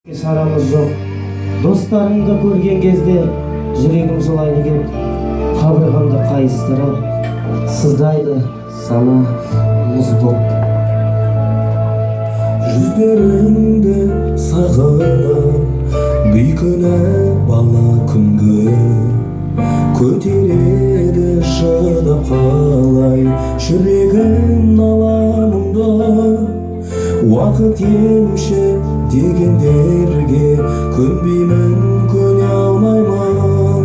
Шарамыз жоқ. Достарымды көрген кезде жүрегім жылайды келіп, қабырғамды қайыстырып, сыздайды сана мұз боп. Жүздеріңді сағынып, бейкүнә бала күнгі көтереді шыдап қалай жүрегім аламыңды. Уақыт емші дегендерге көнбеймін, көне алмаймын.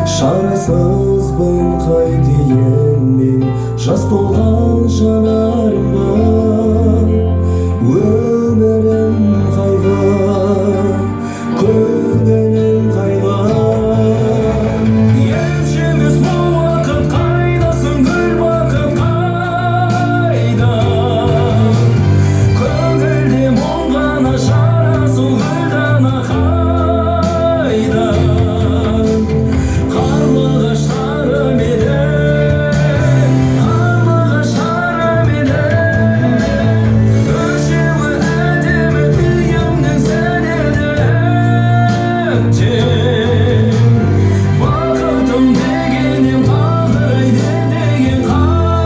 Шарасызбын қайтейін мен жас толған жанарымда. Өмірім қайғы, көгенім қайғы. Емшіміз бұл уақыт қайдасың, гүл бақыт қайда? Көңілде мұңғана жарасың, гүлдана қайда? Қарлығаштарым еді, қарлығаштарым еді. Үшеуі әдемі үйімнің сен едің. Бақытым дегенім тағдырайды деген қателен.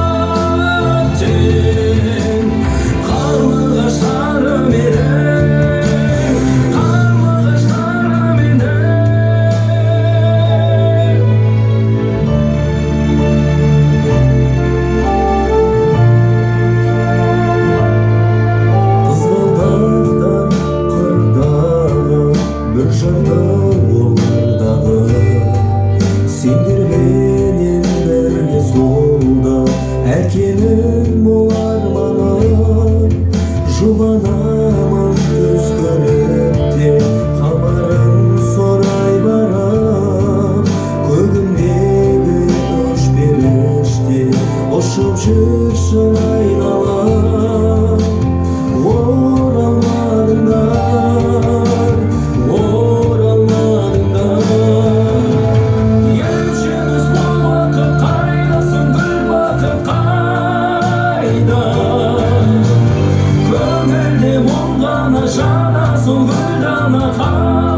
Қарлығаштарым еді, қарлығаштарым еді. Қызғалдақтар қырдағы бір жарда олардағы. Сендерменен бірге солда әкенің ол арманы. Жұбанамын түс көріп те хабарын сорай барам. Көгімдегі үш періште ұшып жүрші айналам. Оралмадыңдар, оралмадыңдар. Емшіміз бұл уақыт қайдасың, гүл бақыт қайда? Көңілде мұңғана жанасың, гүлдана қайда?